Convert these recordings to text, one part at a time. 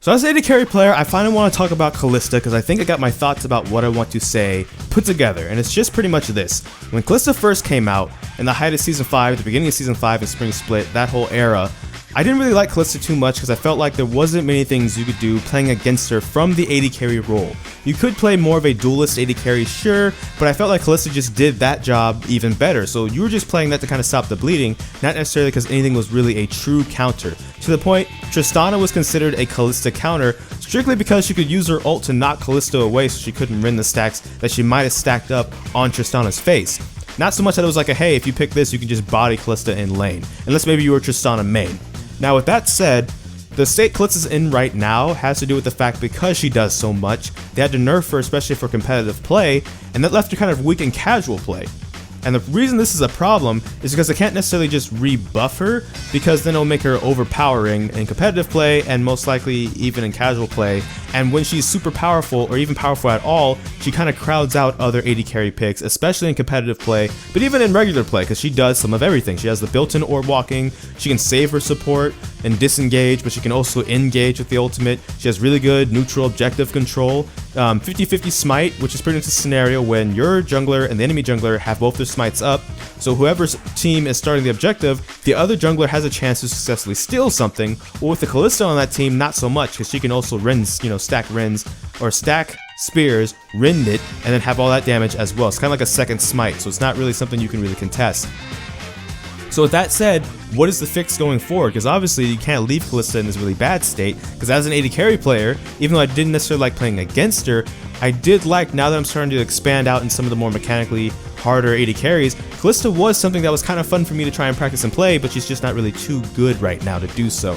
So as an AD carry player, I finally want to talk about Kalista because I think I got my thoughts about what I want to say put together, and it's just pretty much this. When Kalista first came out, in the height of Season 5, the beginning of Season 5 and Spring Split, that whole era, I didn't really like Kalista too much because I felt like there wasn't many things you could do playing against her from the AD carry role. You could play more of a duelist AD carry, sure, but I felt like Kalista just did that job even better. So you were just playing that to kind of stop the bleeding, not necessarily because anything was really a true counter. To the point, Tristana was considered a Kalista counter strictly because she could use her ult to knock Kalista away so she couldn't win the stacks that she might have stacked up on Tristana's face. Not so much that it was like a hey, if you pick this you can just body Kalista in lane, unless maybe you were Tristana main. Now with that said, the state Kalista's in right now has to do with the fact because she does so much, they had to nerf her especially for competitive play, and that left her kind of weak in casual play. And the reason this is a problem is because they can't necessarily just rebuff her, because then it'll make her overpowering in competitive play and most likely even in casual play. And when she's super powerful or even powerful at all, she kind of crowds out other AD carry picks, especially in competitive play, but even in regular play because she does some of everything. She has the built-in orb walking, she can save her support and disengage, but she can also engage with the ultimate. She has really good neutral objective control, 50-50 smite, which is pretty much a scenario when your jungler and the enemy jungler have both their smites up, so whoever's team is starting the objective, the other jungler has a chance to successfully steal something. Or with the Kalista on that team, not so much, because she can also stack Rins, or stack spears, rend it, and then have all that damage as well. It's kind of like a second smite, so it's not really something you can really contest. So with that said, what is the fix going forward? Because obviously you can't leave Kalista in this really bad state, because as an AD carry player, even though I didn't necessarily like playing against her, I did like, now that I'm starting to expand out in some of the more mechanically harder AD carries, Kalista was something that was kind of fun for me to try and practice and play, but she's just not really too good right now to do so.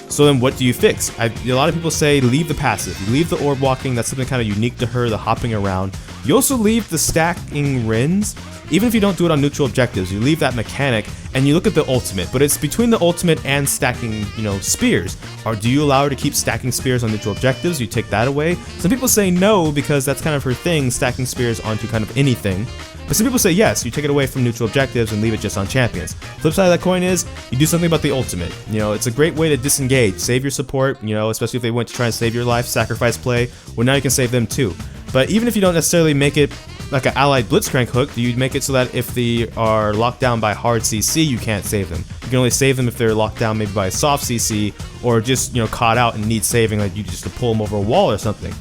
So then what do you fix? A lot of people say leave the passive, you leave the orb walking, that's something kind of unique to her, the hopping around. You also leave the stacking Rins, even if you don't do it on neutral objectives, you leave that mechanic and you look at the ultimate, but it's between the ultimate and stacking, spears. Or do you allow her to keep stacking spears on neutral objectives? You take that away? Some people say no because that's kind of her thing, stacking spears onto kind of anything. But some people say yes, you take it away from neutral objectives and leave it just on champions. Flip side of that coin is, you do something about the ultimate. It's a great way to disengage, save your support, especially if they went to try and save your life, sacrifice play, well now you can save them too. But even if you don't necessarily make it like an allied blitzcrank hook, you make it so that if they are locked down by hard CC, you can't save them. You can only save them if they're locked down maybe by a soft CC, or just, caught out and need saving, like you just to pull them over a wall or something.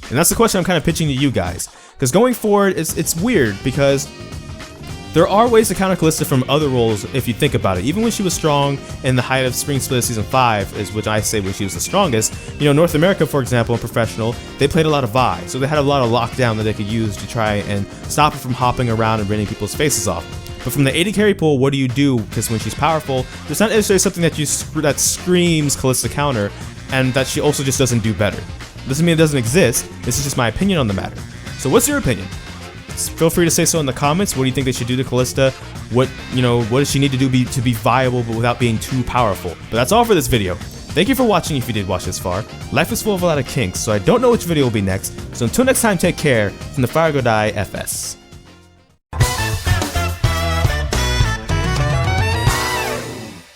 And that's the question I'm kind of pitching to you guys. Because going forward, it's weird because there are ways to counter Kalista from other roles if you think about it. Even when she was strong in the height of Spring Split Season 5, is which I say when she was the strongest, North America, for example, in professional, they played a lot of Vi, so they had a lot of lockdown that they could use to try and stop her from hopping around and rending people's faces off. But from the AD carry pool, what do you do? Because when she's powerful, there's not necessarily something that screams Kalista counter, and that she also just doesn't do better. Doesn't mean it doesn't exist, this is just my opinion on the matter. So what's your opinion? Feel free to say so in the comments. What do you think they should do to Kalista? What does she need to do to be viable but without being too powerful? But that's all for this video. Thank you for watching if you did watch this far. Life is full of a lot of kinks, so I don't know which video will be next. So until next time, take care. From the Fire Go Die FS.